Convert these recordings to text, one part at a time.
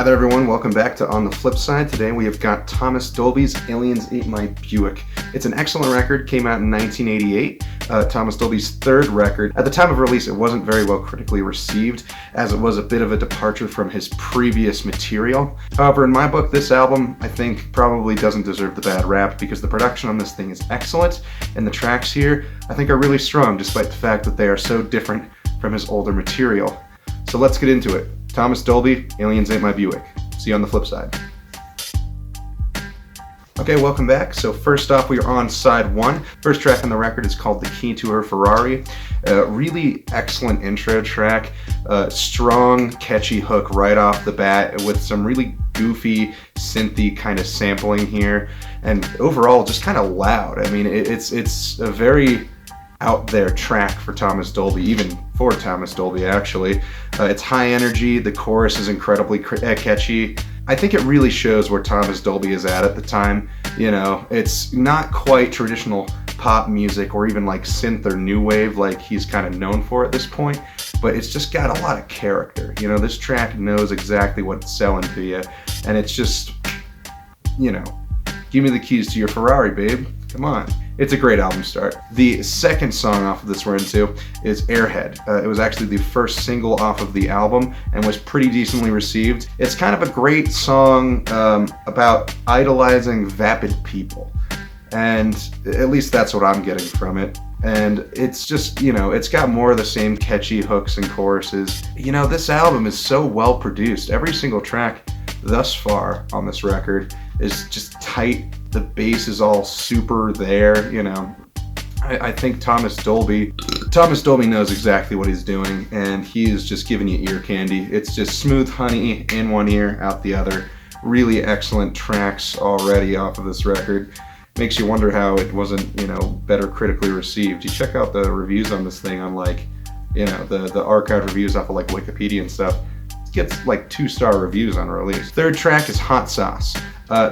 Hi there everyone, welcome back to On the Flip Side. Today we have got Thomas Dolby's Aliens Ate My Buick. It's an excellent record, came out in 1988, Thomas Dolby's third record. At the time of release it wasn't very well critically received, as it was a bit of a departure from his previous material. However, in my book, this album I think probably doesn't deserve the bad rap because the production on this thing is excellent, and the tracks here I think are really strong despite the fact that they are so different from his older material. So let's get into it. Thomas Dolby, Aliens Ate My Buick. See you on the flip side. Okay, welcome back. So first off, we are on side one. First track on the record is called The Key to Her Ferrari. Really excellent intro track. Strong, catchy hook right off the bat with some really goofy, synthy kind of sampling here. And overall, just kind of loud. I mean, it's a very out there track for Thomas Dolby, even for Thomas Dolby actually. It's high energy, the chorus is incredibly catchy. I think it really shows where Thomas Dolby is at the time. You know, it's not quite traditional pop music or even like synth or new wave like he's kind of known for at this point, but it's just got a lot of character. You know, this track knows exactly what's selling to you, and it's just, you know, give me the keys to your Ferrari, babe. Come on. It's a great album start. The second song off of this we're into is Airhead. It was actually the first single off of the album and was pretty decently received. It's kind of a great song about idolizing vapid people. And at least that's what I'm getting from it. And it's just, you know, it's got more of the same catchy hooks and choruses. You know, this album is so well produced. Every single track thus far on this record is just tight. The bass is all super there, you know. I think Thomas Dolby knows exactly what he's doing, and he is just giving you ear candy. It's just smooth honey in one ear, out the other. Really excellent tracks already off of this record. Makes you wonder how it wasn't, you know, better critically received. You check out the reviews on this thing on like, you know, the archived reviews off of like Wikipedia and stuff. It gets like 2-star reviews on release. Third track is Hot Sauce.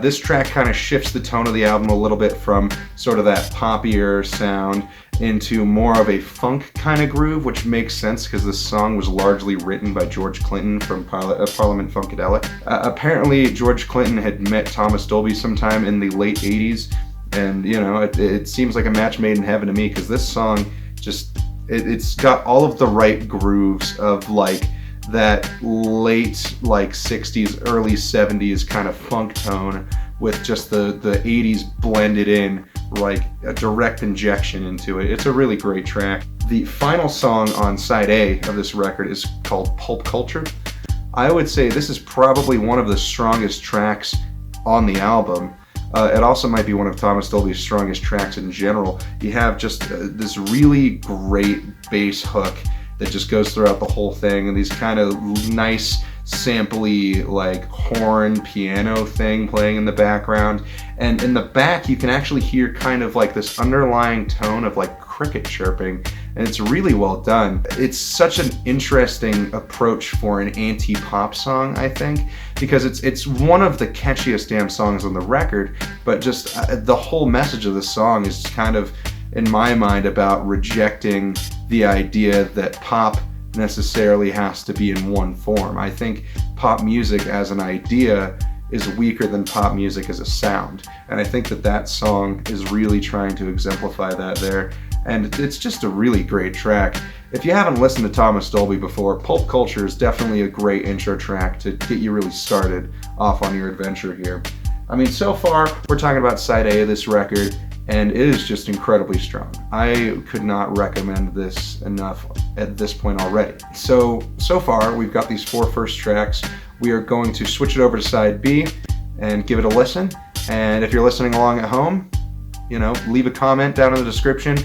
This track kind of shifts the tone of the album a little bit from sort of that poppier sound into more of a funk kind of groove, which makes sense because this song was largely written by George Clinton from Parliament Funkadelic. Apparently, George Clinton had met Thomas Dolby sometime in the late 80s, and you know, it seems like a match made in heaven to me because this song just, it's got all of the right grooves of like that late like 60s, early 70s kind of funk tone with just the 80s blended in, like a direct injection into it. It's a really great track. The final song on side A of this record is called Pulp Culture. I would say this is probably one of the strongest tracks on the album. It also might be one of Thomas Dolby's strongest tracks in general. You have just this really great bass hook that just goes throughout the whole thing, and these kind of nice sampley like horn piano thing playing in the background, and in the back you can actually hear kind of like this underlying tone of like cricket chirping, and it's really well done. It's such an interesting approach for an anti-pop song, I think, because it's one of the catchiest damn songs on the record, but just the whole message of the song is kind of, in my mind, about rejecting the idea that pop necessarily has to be in one form. I think pop music as an idea is weaker than pop music as a sound, and I think that song is really trying to exemplify that there, and it's just a really great track. If you haven't listened to Thomas Dolby before, Pulp Culture is definitely a great intro track to get you really started off on your adventure here. I mean, so far we're talking about side A of this record, and it is just incredibly strong. I could not recommend this enough at this point already. So far we've got these 4 first tracks. We are going to switch it over to side B and give it a listen. And if you're listening along at home, you know, leave a comment down in the description.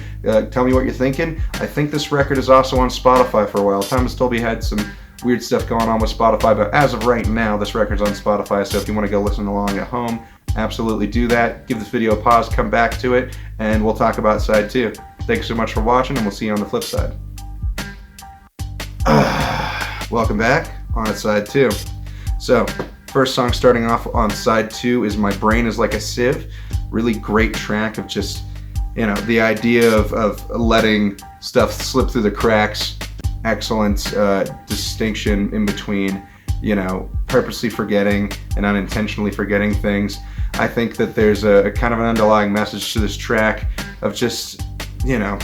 Tell me what you're thinking. I think this record is also on Spotify for a while. Thomas Dolby had some weird stuff going on with Spotify, but as of right now, this record's on Spotify, so if you want to go listen along at home, absolutely do that. Give this video a pause, come back to it, and we'll talk about side 2. Thanks so much for watching, and we'll see you on the flip side. Welcome back on side 2. So, first song starting off on side 2 is My Brain is Like a Sieve. Really great track of just, you know, the idea of letting stuff slip through the cracks. Excellent distinction in between, you know, purposely forgetting and unintentionally forgetting things. I think that there's a kind of an underlying message to this track of just, you know,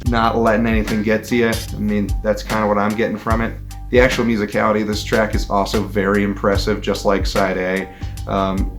not letting anything get to you. I mean, that's kind of what I'm getting from it. The actual musicality of this track is also very impressive, just like side A.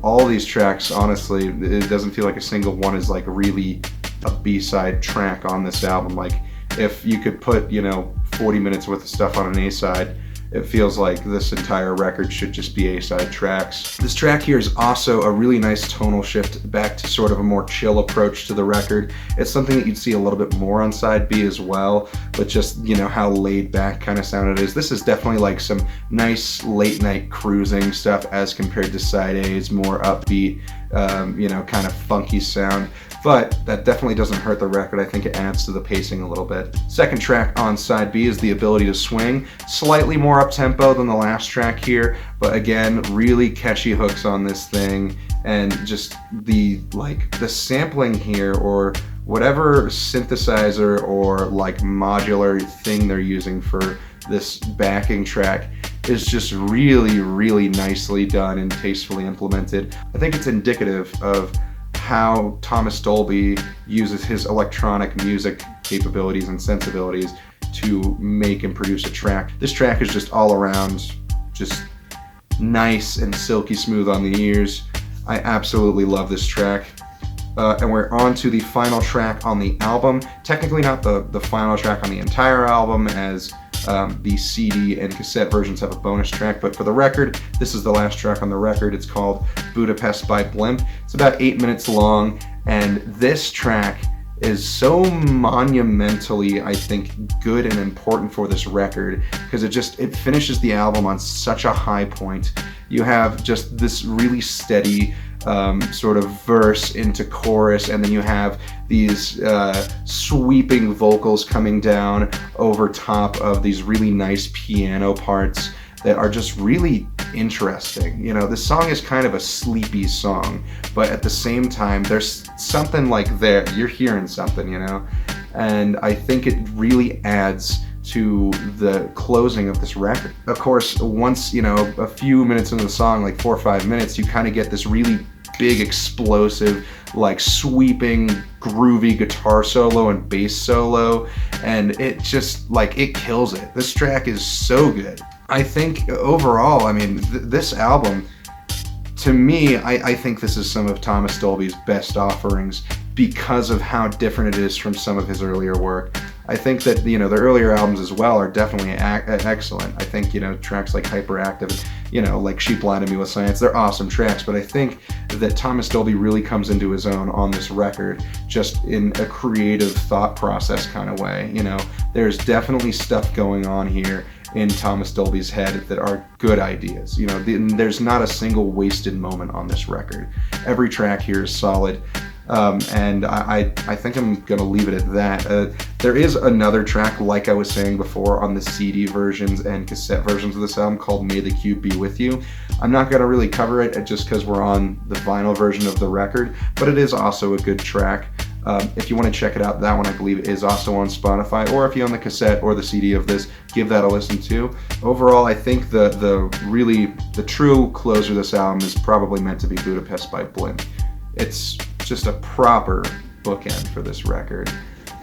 All these tracks, honestly, it doesn't feel like a single one is like really a B-side track on this album. Like, if you could put, you know, 40 minutes worth of stuff on an A-side, it feels like this entire record should just be A-side tracks. This track here is also a really nice tonal shift back to sort of a more chill approach to the record. It's something that you'd see a little bit more on side B as well, but just, you know, how laid back kind of sound it is. This is definitely like some nice late night cruising stuff as compared to side A's more upbeat, you know, kind of funky sound. But that definitely doesn't hurt the record. I think it adds to the pacing a little bit. Second track on side B is the ability to swing. Slightly more up-tempo than the last track here, but again, really catchy hooks on this thing, and just the sampling here, or whatever synthesizer or like modular thing they're using for this backing track, is just really, really nicely done and tastefully implemented. I think it's indicative of how Thomas Dolby uses his electronic music capabilities and sensibilities to make and produce a track. This track is just all around just nice and silky smooth on the ears. I absolutely love this track. And we're on to the final track on the album. Technically not the final track on the entire album, as the CD and cassette versions have a bonus track, but for the record, this is the last track on the record. It's called Budapest by Blimp. It's about 8 minutes long, and this track is so monumentally, I think, good and important for this record, because it finishes the album on such a high point. You have just this really steady sort of verse into chorus, and then you have these sweeping vocals coming down over top of these really nice piano parts that are just really interesting. You know, this song is kind of a sleepy song, but at the same time, there's something like there. You're hearing something, you know? And I think it really adds to the closing of this record. Of course, once, you know, a few minutes into the song, like 4 or 5 minutes, you kind of get this really big, explosive, like sweeping, groovy guitar solo and bass solo, and it just, like, it kills it. This track is so good. I think overall, I mean, this album, to me, I think this is some of Thomas Dolby's best offerings because of how different it is from some of his earlier work. I think that, you know, the earlier albums as well are definitely excellent. I think, you know, tracks like Hyperactive, you know, like She Blinded Me with Science, they're awesome tracks, but I think that Thomas Dolby really comes into his own on this record, just in a creative thought process kind of way. You know, there's definitely stuff going on here in Thomas Dolby's head that are good ideas. You know, there's not a single wasted moment on this record. Every track here is solid. And I think I'm gonna leave it at that. There is another track, like I was saying before, on the CD versions and cassette versions of this album called May the Cube Be With You. I'm not gonna really cover it just because we're on the vinyl version of the record, but it is also a good track. If you want to check it out, that one I believe is also on Spotify, or if you own the cassette or the CD of this, give that a listen too. Overall, I think the true closer of this album is probably meant to be Budapest by Blimp. It's just a proper bookend for this record.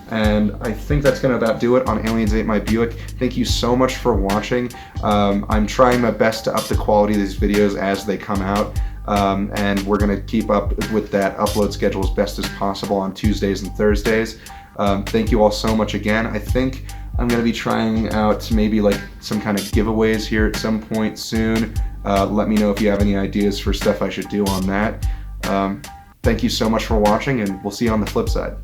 And I think that's going to about do it on Aliens Ate My Buick. Thank you so much for watching. I'm trying my best to up the quality of these videos as they come out. And we're going to keep up with that upload schedule as best as possible on Tuesdays and Thursdays. Thank you all so much again. I think I'm going to be trying out maybe like some kind of giveaways here at some point soon. Let me know if you have any ideas for stuff I should do on that. Thank you so much for watching, and we'll see you on the flip side.